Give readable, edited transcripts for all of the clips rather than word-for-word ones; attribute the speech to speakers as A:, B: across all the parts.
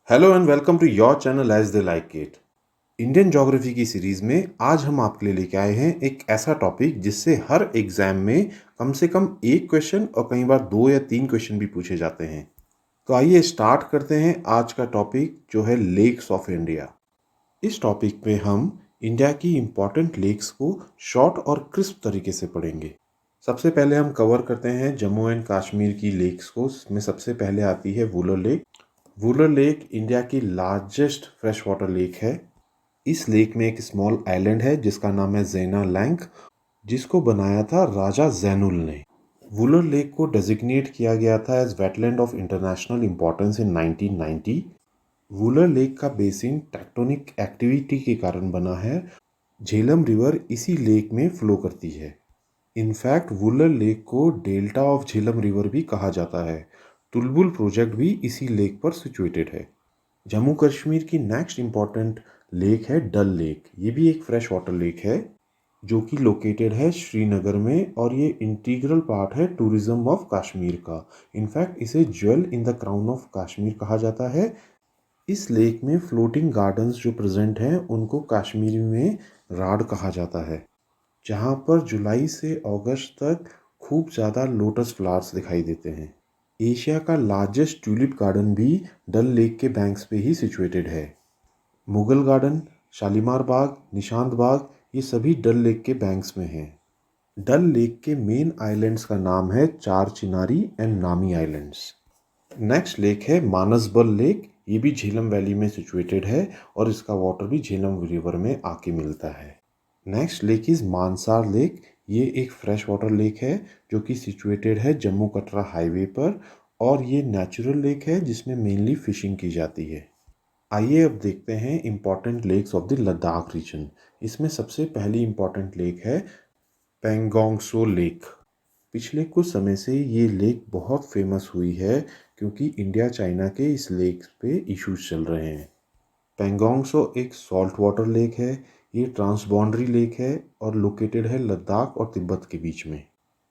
A: Hello and welcome to your channel as they like it. Indian geography की series में आज हम आपके लिए लेके आए हैं एक ऐसा टॉपिक जिससे हर एग्जाम में कम से कम एक क्वेश्चन और कई बार दो या तीन क्वेश्चन भी पूछे जाते हैं। तो आइए स्टार्ट करते हैं आज का टॉपिक जो है लेक्स ऑफ इंडिया। इस टॉपिक में हम इंडिया की इम्पॉर्टेंट लेक्स को शॉर्ट और क्रिस्प तरीके से पढ़ेंगे। सबसे पहले हम कवर करते हैं जम्मू एंड कश्मीर की लेक्स को। इसमें सबसे पहले आती है Wular lake. Wular lake India की लार्जेस्ट फ्रेश वाटर लेक है। इस लेक में एक स्मॉल आइलैंड है जिसका नाम है ज़ैना लैंक, जिसको बनाया था राजा जैनुल ने। वुलर लेक को डेजिग्नेट किया गया था as wetland of international importance in 1990। Wular lake का बेसिन टेक्टोनिक एक्टिविटी के कारण बना है। झेलम रिवर इसी लेक में फ्लो करती है। इनफैक्ट वुलर लेक को डेल्टा ऑफ झेलम रिवर भी कहा जाता है। तुलबुल प्रोजेक्ट भी इसी लेक पर सिचुएटेड है। जम्मू कश्मीर की नेक्स्ट इम्पॉर्टेंट लेक है डल लेक। ये भी एक फ्रेश वाटर लेक है जो कि लोकेटेड है श्रीनगर में, और ये इंटीग्रल पार्ट है टूरिज्म ऑफ कश्मीर का। इनफैक्ट इसे jewel in the crown of Kashmir कहा जाता है। इस लेक में फ्लोटिंग गार्डन्स जो प्रेजेंट हैं उनको कश्मीरी में राड कहा जाता है, जहाँ पर जुलाई से अगस्त तक खूब ज़्यादा लोटस फ्लावर्स दिखाई देते हैं। एशिया का लार्जेस्ट ट्यूलिप गार्डन भी डल लेक के बैंक्स पे ही सिचुएटेड है। मुगल गार्डन, शालीमार बाग, निशांत बाग, ये सभी डल लेक के बैंक्स में हैं। डल लेक के मेन आइलैंड्स का नाम है चार चिनारी एंड नामी आइलैंड्स। नेक्स्ट लेक है मानसबल लेक। ये भी झेलम वैली में सिचुएटेड है और इसका वाटर भी झेलम रिवर में आके मिलता है। Next lake is Mansar lake. ये एक फ्रेश वाटर लेक है जो कि सिचुएटेड है जम्मू कटरा हाईवे पर, और ये नेचुरल लेक है जिसमें मेनली फिशिंग की जाती है। आइए अब देखते हैं important lakes of the Ladakh region. इसमें सबसे पहली इम्पॉर्टेंट लेक है पेंगोंग सो लेक। पिछले कुछ समय से ये लेक बहुत फेमस हुई है क्योंकि इंडिया चाइना के इस लेक पे इश्यूज चल रहे हैं। पेंगोंग सो एक सॉल्ट वाटर लेक है। ये ट्रांसबाउंडरी लेक है और लोकेटेड है लद्दाख और तिब्बत के बीच में।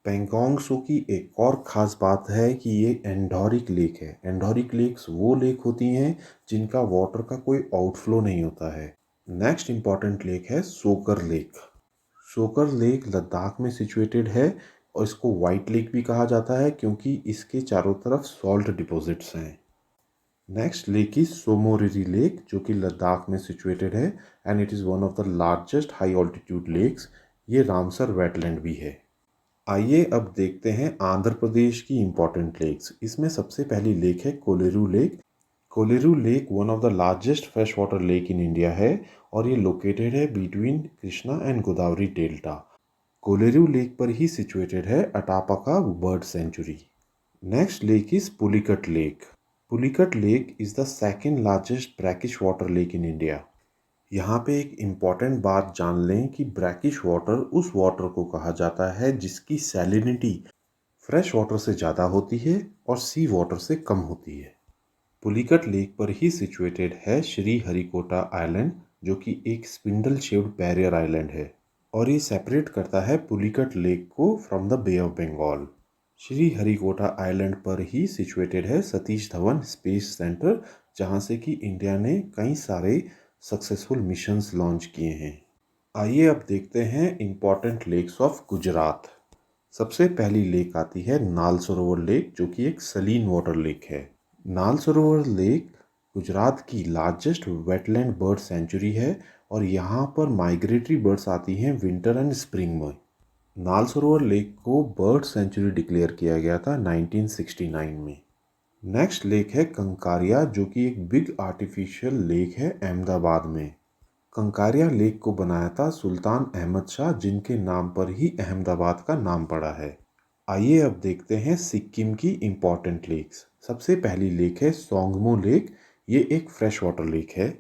A: पेंगोंग सो की एक और ख़ास बात है कि ये एंडोरिक लेक है। एंडोरिक लेक्स वो लेक होती हैं जिनका वाटर का कोई आउटफ्लो नहीं होता है। नेक्स्ट इम्पॉर्टेंट लेक है सोकर लेक। सोकर लेक लद्दाख में सिचुएटेड है और इसको वाइट लेक भी कहा जाता है क्योंकि इसके चारों तरफ सॉल्ट डिपॉजिट्स हैं। Next lake is Tsomoriri lake जो कि लद्दाख में सिचुएटेड है and it is one of the largest high altitude lakes. ये रामसर वेटलैंड भी है। आइए अब देखते हैं आंध्र प्रदेश की इम्पॉर्टेंट लेक्स। इसमें सबसे पहली लेक है Kolleru lake. Kolleru lake one of the largest fresh water lake in India है और ये लोकेटेड है between Krishna and Godavari delta. Kolleru lake पर ही सिचुएटेड है Atapaka bird sanctuary. Next lake is Pulicat lake. Pulicat lake is the second largest brackish water lake in India. यहाँ पे एक इम्पॉर्टेंट बात जान लें कि ब्रैकिश वाटर उस वाटर को कहा जाता है जिसकी सैलिनिटी फ्रेश वाटर से ज़्यादा होती है और सी वाटर से कम होती है। पुलिकट लेक पर ही सिचुएटेड है श्री हरिकोटा आइलैंड जो कि एक स्पिंडल शेप्ड बैरियर आइलैंड है, और ये सेपरेट करता है पुलिकट लेक को from the bay of Bengal. Sriharikota island पर ही सिचुएटेड है सतीश धवन स्पेस सेंटर, जहाँ से कि इंडिया ने कई सारे सक्सेसफुल मिशंस लॉन्च किए हैं। आइए अब देखते हैं इम्पॉर्टेंट लेक्स ऑफ गुजरात। सबसे पहली लेक आती है नाल सरोवर लेक जो कि एक सलीन वाटर लेक है। नाल सरोवर लेक गुजरात की लार्जेस्ट वेटलैंड बर्ड सेंचुरी है और यहाँ पर माइग्रेटरी बर्ड्स आती हैं विंटर एंड स्प्रिंग में। नाल सरोवर लेक को बर्ड सेंचुरी डिक्लेयर किया गया था 1969 में। नेक्स्ट लेक है कंकारिया जो कि एक बिग आर्टिफिशियल लेक है अहमदाबाद में। कंकारिया लेक को बनाया था सुल्तान अहमद शाह, जिनके नाम पर ही अहमदाबाद का नाम पड़ा है। आइए अब देखते हैं सिक्किम की इम्पॉर्टेंट लेक्स। सबसे पहली लेक है सोंगमो लेक। ये एक फ्रेश वाटर लेक है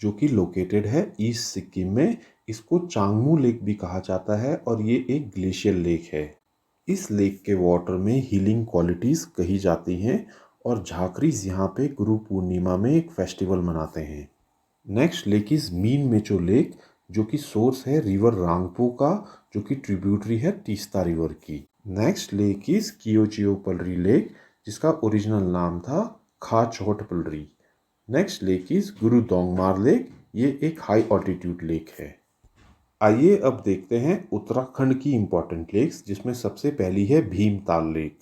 A: जो कि लोकेटेड है ईस्ट सिक्किम में। इसको चांगमू लेक भी कहा जाता है और ये एक ग्लेशियर लेक है। इस लेक के वाटर में हीलिंग क्वालिटीज़ कही जाती हैं और झाकरीज यहाँ पे गुरु पूर्णिमा में एक फेस्टिवल मनाते हैं। Next lake is Meen Mecho lake जो कि सोर्स है रिवर रांगपो का, जो कि ट्रिब्यूटरी है तीस्ता रिवर की। Next lake is कियोचियो Palri lake जिसका ओरिजिनल नाम था खा चोट Palri. Next lake is Guru Dongmar lake. ये एक हाई ऑल्टीट्यूड लेक है। आइए अब देखते हैं उत्तराखंड की इम्पोर्टेंट लेक्स, जिसमें सबसे पहली है भीमताल लेक।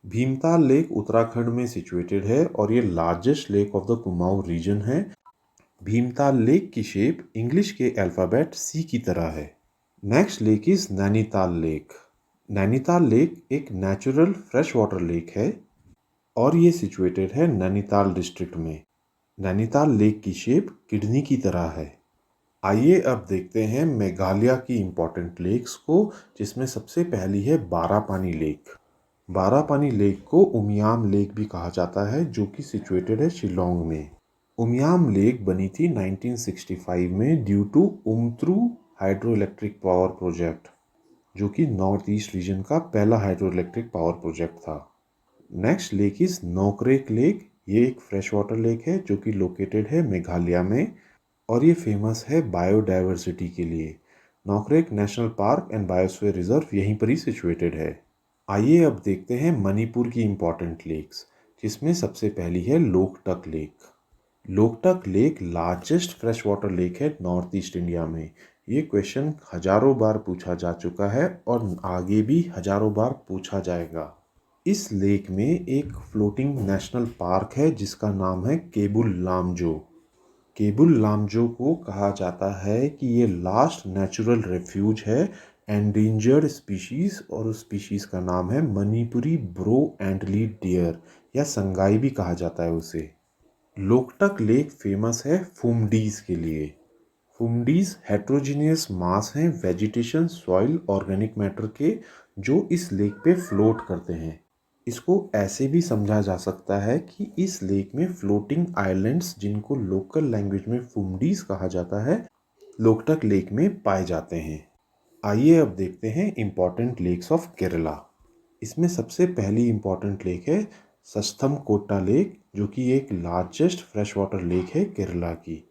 A: भीमताल लेक उत्तराखंड में सिचुएटेड है और ये largest lake of the Kumaon region है। भीमताल लेक की शेप इंग्लिश के अल्फ़ाबेट सी की तरह है। Next lake is Nainital lake. Nainital lake एक नेचुरल फ्रेश वाटर लेक है और ये सिचुएटेड है नैनीताल डिस्ट्रिक्ट में। नैनीताल लेक की शेप किडनी की तरह है। आइए अब देखते हैं मेघालय की इम्पोर्टेंट लेक्स को, जिसमें सबसे पहली है बारापानी लेक। बारापानी लेक को उमियाम लेक भी कहा जाता है, जो कि सिचुएटेड है शिलोंग में। उमियाम लेक बनी थी 1965 में due to Umtru hydro electric power project, जो कि नॉर्थ ईस्ट रीजन का पहला हाइड्रो इलेक्ट्रिक पावर प्रोजेक्ट था। Next lake is Nokrek lake. ये एक फ्रेश वाटर लेक है जो कि लोकेटेड है मेघालय में और ये फेमस है बायोडाइवर्सिटी के लिए। Nokrek national park and biosphere reserve यहीं पर ही सिचुएटेड है। आइए अब देखते हैं मणिपुर की इम्पोर्टेंट लेक्स, जिसमें सबसे पहली है Loktak lake. Loktak lake largest fresh water lake है नॉर्थ ईस्ट इंडिया में। ये क्वेश्चन हजारों बार पूछा जा चुका है और आगे भी हजारों बार पूछा जाएगा। इस लेक में एक फ्लोटिंग नेशनल पार्क है जिसका नाम है केबुल लामजो। केबुल लामजो को कहा जाता है कि ये लास्ट नेचुरल रेफ्यूज है एंडेंजर्ड स्पीशीज, और उस स्पीशीज का नाम है मणिपुरी ब्रो एंटलीड डियर या संगाई भी कहा जाता है उसे। लोकटक लेक फेमस है फुमडीज के लिए। फुमडीज हेट्रोजीनियस मास हैं वेजिटेशन, सॉइल, ऑर्गेनिक मैटर के, जो इस लेक पे फ्लोट करते हैं। इसको ऐसे भी समझा जा सकता है कि इस लेक में फ्लोटिंग आइलैंड्स, जिनको लोकल लैंग्वेज में फुमडीज कहा जाता है, लोकटक लेक में पाए जाते हैं। आइए अब देखते हैं इम्पॉर्टेंट लेक्स ऑफ केरला। इसमें सबसे पहली इम्पॉर्टेंट लेक है सस्थमकोट्टा लेक, जो कि एक लार्जेस्ट फ्रेश वाटर लेक है केरला की।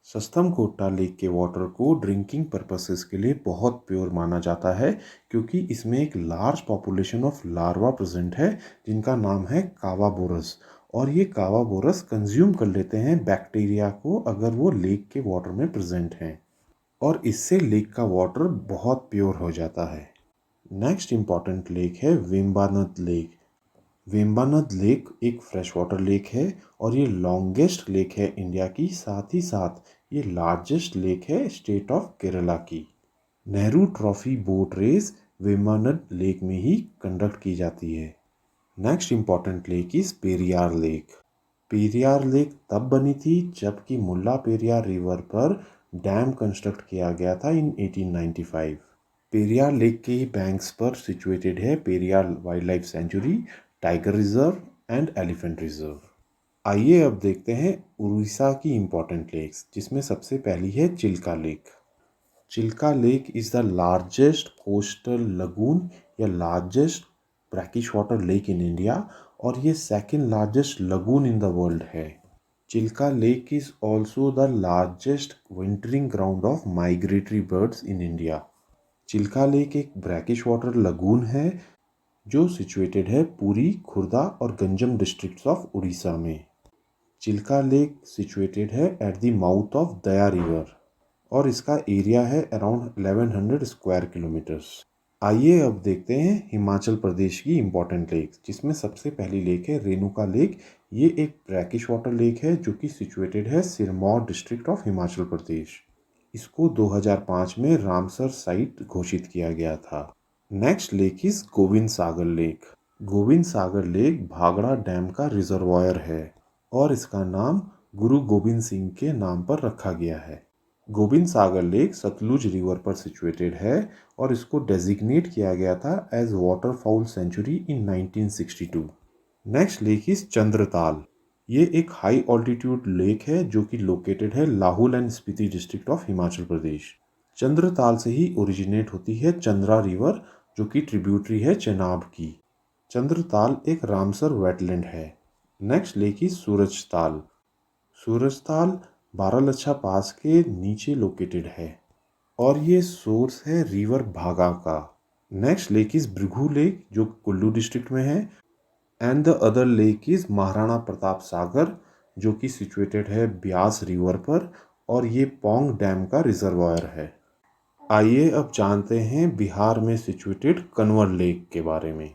A: सस्थमकोट्टा लेक के वाटर को ड्रिंकिंग पर्पसेस के लिए बहुत प्योर माना जाता है, क्योंकि इसमें एक large population of larva present है जिनका नाम है कावाबोरस, और ये कावाबोरस कंज्यूम कर लेते हैं बैक्टीरिया को अगर वो लेक के वाटर में प्रेजेंट हैं, और इससे लेक का वाटर बहुत प्योर हो जाता है। नेक्स्ट इम्पॉर्टेंट लेक है वेम्बानद लेक। वेम्बानद लेक एक फ्रेश वाटर लेक है और ये लॉन्गेस्ट लेक है इंडिया की, साथ ही साथ ये लार्जेस्ट लेक है स्टेट ऑफ केरला की। Nehru trophy boat race Vembanad lake में ही कंडक्ट की जाती है। Next important lake is Periyar lake. Periyar lake तब बनी थी जबकि मुल्ला पेरियार रिवर पर डैम कंस्ट्रक्ट किया गया था इन 1895। पेरियार लेक के ही बैंक्स पर सिचुएटेड है Periyar wild life sanctuary, tiger reserve and elephant reserve. आइए अब देखते हैं उड़ीसा की इम्पोर्टेंट लेक्स, जिसमें सबसे पहली है Chilka lake. Chilka lake is the largest coastal lagoon या largest brackish water lake in India, और ये second largest lagoon in the world है। Chilka lake is also the largest wintering ground of migratory birds in India. Chilka lake एक brackish water lagoon है जो situated है पुरी, खुर्दा और Ganjam districts of Orissa में। Chilka lake situated है at the mouth of Daya river और इसका एरिया है अराउंड 1100 स्क्वायर किलोमीटर्स। आइए अब देखते हैं हिमाचल प्रदेश की इम्पोर्टेंट लेक्स, जिसमें सबसे पहली लेक है रेणुका लेक। ये एक ब्रैकिश वाटर लेक है जो कि सिचुएटेड है सिरमौर डिस्ट्रिक्ट ऑफ हिमाचल प्रदेश। इसको 2005 में रामसर साइट घोषित किया गया था। Next lake is Govind Sagar lake. Govind Sagar lake Bhakra dam का रिजर्वायर है और इसका नाम गुरु गोबिंद सिंह के नाम पर रखा गया है। गोविंद सागर लेक सतलुज रिवर पर सिचुएटेड है और इसको डेजिग्नेट किया गया था as waterfowl sanctuary in 1962। Next lake is Chandratal. ये एक हाई ऑल्टीट्यूड लेक है जो कि लोकेटेड है Lahaul and Spiti district of Himachal Pradesh. Chandratal से ही ओरिजिनेट होती है चंद्रा रिवर, जो कि ट्रिब्यूटरी है चेनाब की। चंद्रताल एक रामसर वेटलैंड है। Next lake is Surajtal. Surajtal Baralacha pass के नीचे लोकेटेड है और ये सोर्स है रिवर भागा का। Next lake is Bhrigu lake जो कुल्लू डिस्ट्रिक्ट में है, and the other lake is Maharana Pratap Sagar जो कि सिचुएटेड है ब्यास रिवर पर, और ये पोंग डैम का रिजर्वायर है। आइए अब जानते हैं बिहार में सिचुएटेड कन्वर लेक के बारे में।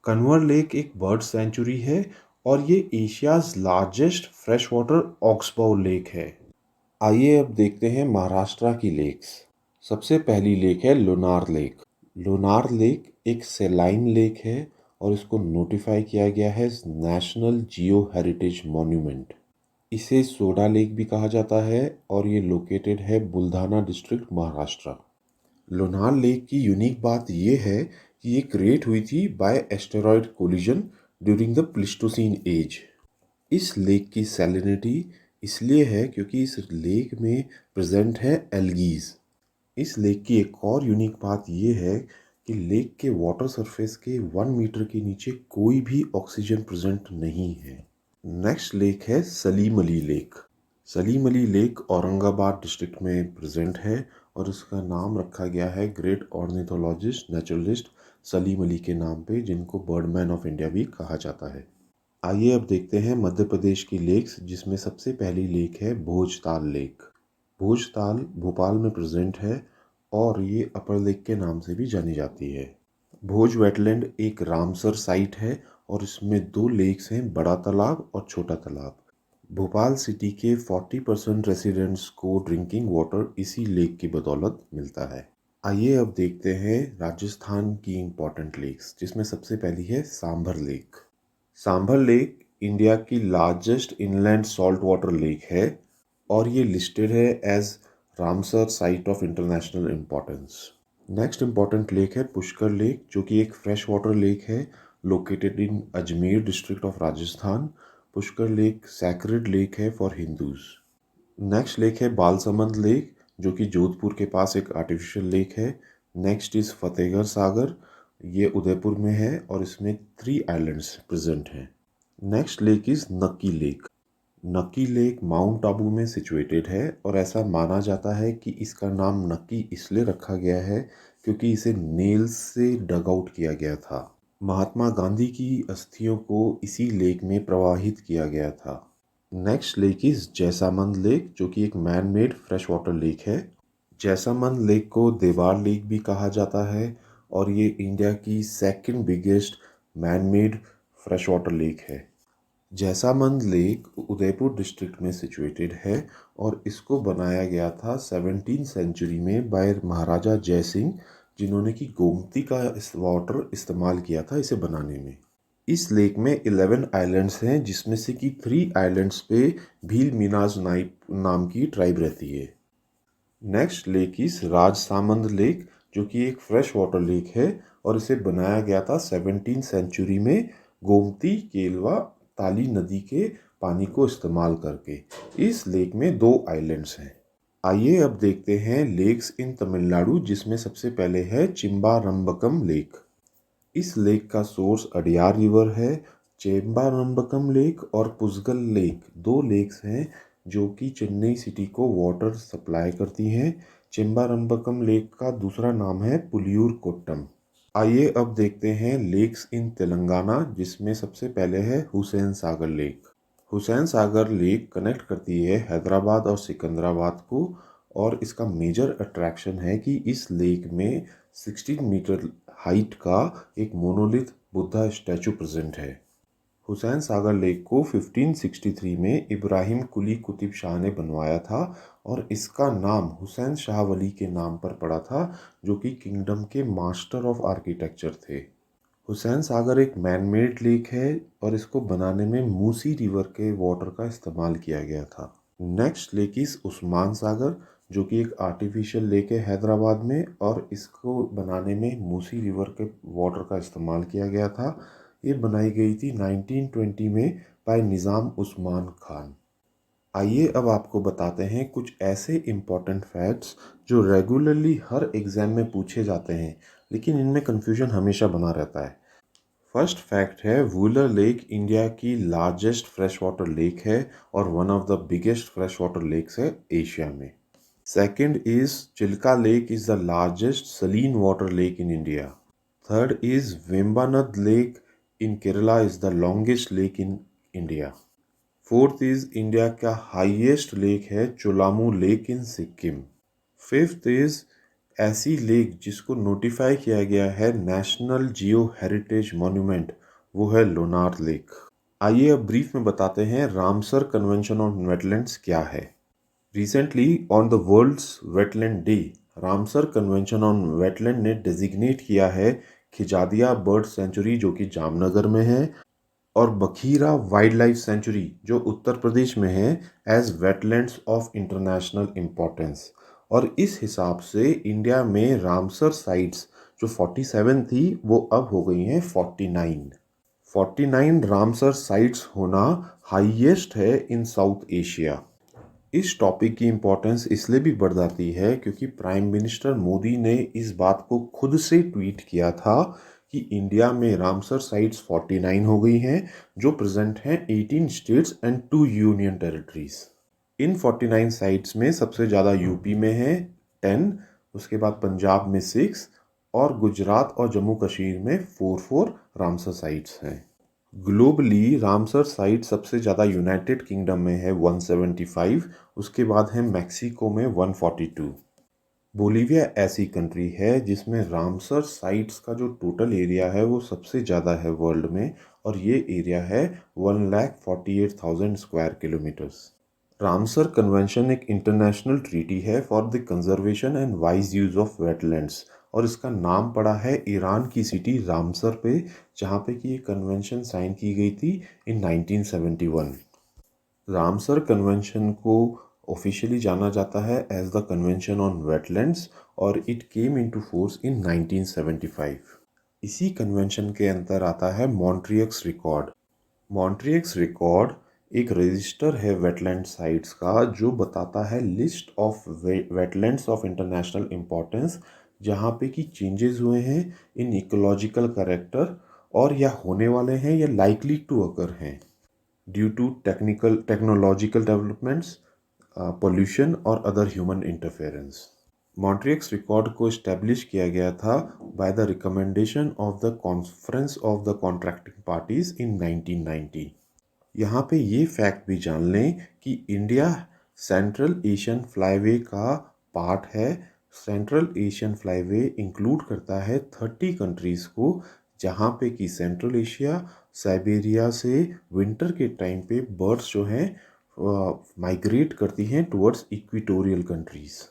A: कन्वर लेक एक बर्ड सेंचुरी है और ये Asia's largest fresh water oxbow lake है। आइए अब देखते हैं महाराष्ट्र की लेक्स। सबसे पहली लेक है लोनार लेक। लोनार लेक एक सेलाइन लेक है और इसको नोटिफाई किया गया है नेशनल जियो हेरिटेज मॉन्यूमेंट। इसे सोडा लेक भी कहा जाता है और ये लोकेटेड है बुल्धाना डिस्ट्रिक्ट, महाराष्ट्र। लोनार लेक की यूनिक बात यह है कि ये क्रिएट हुई थी by asteroid collision during the Pleistocene age. इस लेक की सैलिनिटी इसलिए है क्योंकि इस लेक में प्रेजेंट है एल्गीज। इस लेक की एक और यूनिक बात यह है कि लेक के वाटर सरफेस के 1 मीटर के नीचे कोई भी ऑक्सीजन प्रेजेंट नहीं है। नेक्स्ट लेक है Salim Ali lake. Salim Ali lake Aurangabad district में प्रेजेंट है और इसका नाम रखा गया है great ornithologist naturalist Salim Ali के नाम पे, जिनको बर्डमैन ऑफ इंडिया भी कहा जाता है। आइए अब देखते हैं मध्य प्रदेश की लेक्स, जिसमें सबसे पहली लेक है भोजताल लेक। भोजताल भोपाल में प्रेजेंट है और ये अपर लेक के नाम से भी जानी जाती है। भोज वेटलैंड एक रामसर साइट है और इसमें 2 लेक्स हैं, बड़ा तालाब और छोटा तालाब। भोपाल सिटी के 40% रेसिडेंट्स को ड्रिंकिंग वाटर इसी लेक की बदौलत मिलता है। आइए अब देखते हैं राजस्थान की इम्पोर्टेंट लेक्स, जिसमें सबसे पहली है Sambhar lake. Sambhar lake India की largest inland salt water lake है और ये लिस्टेड है as Ramsar site of international importance. Next important lake है पुष्कर लेक, जो कि एक फ्रेश वाटर लेक है located in Ajmer district of Rajasthan. Pushkar lake sacred lake है फॉर हिंदूज। नेक्स्ट लेक है बालसमंद लेक, जो कि जोधपुर के पास एक आर्टिफिशियल लेक है। नेक्स्ट इज़ फतेहगढ़ सागर, ये उदयपुर में है और इसमें 3 आइलैंड्स प्रेजेंट हैं। नेक्स्ट लेक इज़ नक्की लेक। नक्की लेक माउंट आबू में सिचुएटेड है और ऐसा माना जाता है कि इसका नाम नक्की इसलिए रखा गया है क्योंकि इसे नेल्स से डग आउट किया गया था। महात्मा गांधी की अस्थियों को इसी लेक में प्रवाहित किया गया था। Next lake is Jaisamand lake, जो कि एक man made fresh water lake है। जैसामंद लेक को देवार लेक भी कहा जाता है और ये इंडिया की second biggest man made fresh water lake है। जैसामंद लेक उदयपुर डिस्ट्रिक्ट में सिचुएटेड है और इसको बनाया गया था 17वीं सेंचुरी में बाय महाराजा जय सिंह, जिन्होंने कि गोमती का वाटर इस्तेमाल किया था इसे बनाने में। इस लेक में 11 आइलैंड्स हैं, जिसमें से कि 3 आइलैंड्स पे भील मीनाज नाम की ट्राइब रहती है। नेक्स्ट लेक इस राजसामंद लेक, जो कि एक फ्रेश वाटर लेक है और इसे बनाया गया था 17वीं सेंचुरी में गोमती, केलवा, ताली नदी के पानी को इस्तेमाल करके। इस लेक में 2 आइलैंड्स हैं। आइए अब देखते हैं लेक्स इन तमिलनाडु, जिसमें सबसे पहले है चिम्बारम्बकम लेक। इस लेक का सोर्स अडियार रिवर है। चेम्बारम्बकम लेक और पुजगल लेक 2 लेक्स हैं जो कि चेन्नई सिटी को वाटर सप्लाई करती हैं। चेम्बारम्बकम लेक का दूसरा नाम है पुलियूर कोट्टम। आइए अब देखते हैं लेक्स इन तेलंगाना, जिसमें सबसे पहले है Hussain Sagar lake. Hussain Sagar lake connect करती है हैदराबाद और सिकंदराबाद को और इसका मेजर अट्रैक्शन है कि इस लेक में 16 मीटर हाइट का एक मोनोलिथ बुद्धा स्टैचू प्रेजेंट है। हुसैन सागर लेक को 1563 में इब्राहिम कुली कुतुब शाह ने बनवाया था और इसका नाम हुसैन शाह वली के नाम पर पड़ा था, जो कि किंगडम के मास्टर ऑफ आर्किटेक्चर थे। हुसैन सागर एक मैन मेड लेक है और इसको बनाने में मूसी रिवर के वाटर का इस्तेमाल किया गया था। नेक्स्ट लेक इस उस्मान सागर, जो कि एक आर्टिफिशियल लेक है हैदराबाद में और इसको बनाने में मूसी रिवर के वाटर का इस्तेमाल किया गया था। ये बनाई गई थी 1920 में बाय निज़ाम उस्मान खान। आइए अब आपको बताते हैं कुछ ऐसे इम्पॉर्टेंट फैक्ट्स जो रेगुलरली हर एग्ज़ाम में पूछे जाते हैं, लेकिन इनमें कन्फ्यूजन हमेशा बना रहता है। फर्स्ट फैक्ट है वुलर लेक इंडिया की लार्जेस्ट फ्रेश वाटर लेक है और one of the biggest fresh water lakes है एशिया में। Second is Chilka lake is the largest saline water lake in India. Third is Vembanad lake in Kerala is the longest lake in India. Fourth is India का highest lake है Cholamu lake in Sikkim. Fifth is ऐसी lake जिसको notify किया गया है national geo heritage monument, वो है Lonar lake. आइए अब ब्रीफ में बताते हैं रामसर कन्वेंशन ऑन वेटलैंड्स क्या है। Recently on the world's wetland day, Ramsar convention on wetland ने डेजिग्नेट किया है खिजादिया बर्ड सेंचुरी जो कि जामनगर में है और बखीरा वाइल्ड लाइफ सेंचुरी जो उत्तर प्रदेश में है as wetlands of international importance. और इस हिसाब से इंडिया में रामसर साइट्स जो 47 थी वो अब हो गई हैं 49। 49 रामसर साइट्स होना हाईएस्ट है इन साउथ एशिया। इस टॉपिक की इम्पोर्टेंस इसलिए भी बढ़ जाती है क्योंकि प्राइम मिनिस्टर मोदी ने इस बात को खुद से ट्वीट किया था कि इंडिया में रामसर साइट्स 49 हो गई हैं जो प्रेजेंट हैं 18 states and 2 union territories. In 49 sites में सबसे ज़्यादा यूपी में है 10, उसके बाद पंजाब में 6 और गुजरात और जम्मू कश्मीर में 4 रामसर साइट्स हैं। ग्लोबली रामसर साइट सबसे ज़्यादा यूनाइटेड किंगडम में है 175, उसके बाद है मैक्सिको में 142। बोलीविया ऐसी कंट्री है जिसमें रामसर साइट्स का जो टोटल एरिया है वो सबसे ज़्यादा है वर्ल्ड में और ये एरिया है 1,48,000 स्क्वायर किलोमीटर्स। रामसर कन्वेंशन एक इंटरनेशनल ट्रीटी है for the conservation and wise use of wetlands और इसका नाम पड़ा है ईरान की सिटी रामसर पे, जहाँ पे कि ये कन्वेंशन साइन की गई थी इन 1971। रामसर कन्वेंशन को ऑफिशियली जाना जाता है as the convention on wetlands और it came into force in 1975। इसी कन्वेंशन के अंदर आता है मॉन्ट्रियक्स रिकॉर्ड। मॉन्ट्रियक्स रिकॉर्ड एक रजिस्टर है वेटलैंड साइट्स का जो बताता है list of wetlands of international importance जहाँ पे कि चेंजेस हुए हैं इन इकोलॉजिकल कैरेक्टर और या होने वाले हैं या लाइकली टू अकर हैं due to technological developments, pollution और other human interference. Montreux record को इस्टेब्लिश किया गया था by the recommendation of the conference of the contracting parties in 1990। यहाँ पे ये फैक्ट भी जान लें कि इंडिया सेंट्रल एशियन फ्लाईवे का पार्ट है। सेंट्रल एशियन फ्लाईवे इंक्लूड करता है 30 कंट्रीज़ को जहाँ पे कि सेंट्रल एशिया साइबेरिया से विंटर के टाइम पे बर्ड्स जो हैं माइग्रेट करती हैं टुवर्ड्स इक्वेटोरियल कंट्रीज़।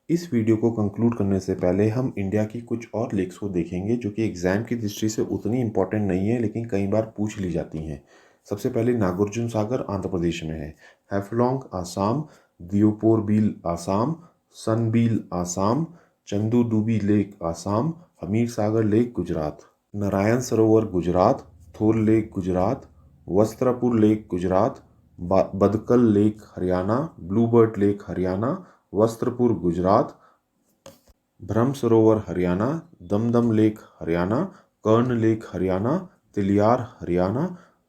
A: इस वीडियो को कंक्लूड करने से पहले हम इंडिया की कुछ और लेक्स को देखेंगे जो कि एग्ज़ाम की दृष्टि से उतनी इम्पोर्टेंट नहीं है लेकिन कई बार पूछ ली जाती हैं। सबसे पहले नागार्जुन सागर आंध्र प्रदेश में है, हैफलॉन्ग आसाम, दियोपोरबिल Assam, Sonbeel Assam, Chandubi lake Assam, Hamir Sagar lake Gujarat, Narayan Sarovar Gujarat, Thol lake Gujarat, Vastrapur lake Gujarat, Badkhal lake Haryana, Bluebird lake Haryana, Vastrapur Gujarat, Brahma Sarovar Haryana, Damdama lake Haryana, Karna lake Haryana, Tilyar Haryana,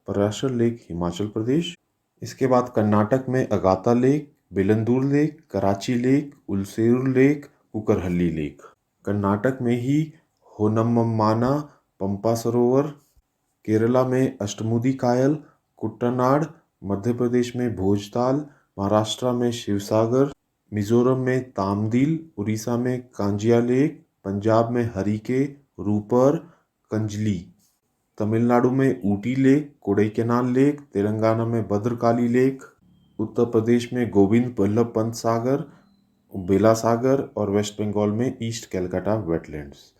A: Parashar lake Himachal Pradesh. इसके बाद कर्नाटक में Agara lake, Bellandur lake, Karanji lake, Ulsoor lake, Kukkarahalli lake. Karnataka में ही होनम्माना पंपा सरोवर, केरला में अष्टमुदी कायल, कुट्टनाड, मध्य प्रदेश में भोजताल, महाराष्ट्र में शिवसागर, मिजोरम में तामदिल, उड़ीसा में कांजिया लेक, पंजाब में हरिके, रूपर, कंजली, तमिलनाडु में ऊटी लेक, कोडाईकनाल लेक, तेलंगाना में भद्रकाली लेक, उत्तर प्रदेश में गोविंद बल्लभ पंत सागर, बेला सागर और वेस्ट बंगाल में ईस्ट कैलकाटा वेटलैंड्स।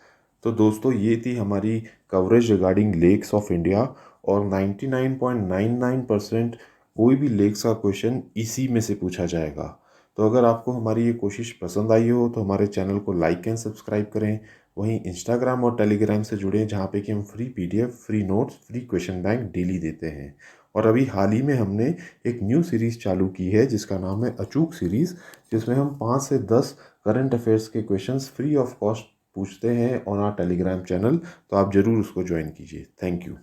A: तो दोस्तों ये थी हमारी coverage regarding lakes of India और 99.99% कोई भी लेक्स का क्वेश्चन इसी में से पूछा जाएगा। तो अगर आपको हमारी ये कोशिश पसंद आई हो तो हमारे चैनल को लाइक एंड सब्सक्राइब करें। वहीं इंस्टाग्राम और टेलीग्राम से जुड़ें जहाँ पे कि हम free PDF, free notes, free question bank daily देते हैं। और अभी हाल ही में हमने एक न्यू सीरीज़ चालू की है जिसका नाम है अचूक सीरीज़, जिसमें हम 5 से 10 करंट अफेयर्स के क्वेश्चंस फ्री ऑफ कॉस्ट पूछते हैं ऑन आवर टेलीग्राम चैनल। तो आप ज़रूर उसको ज्वाइन कीजिए। Thank you.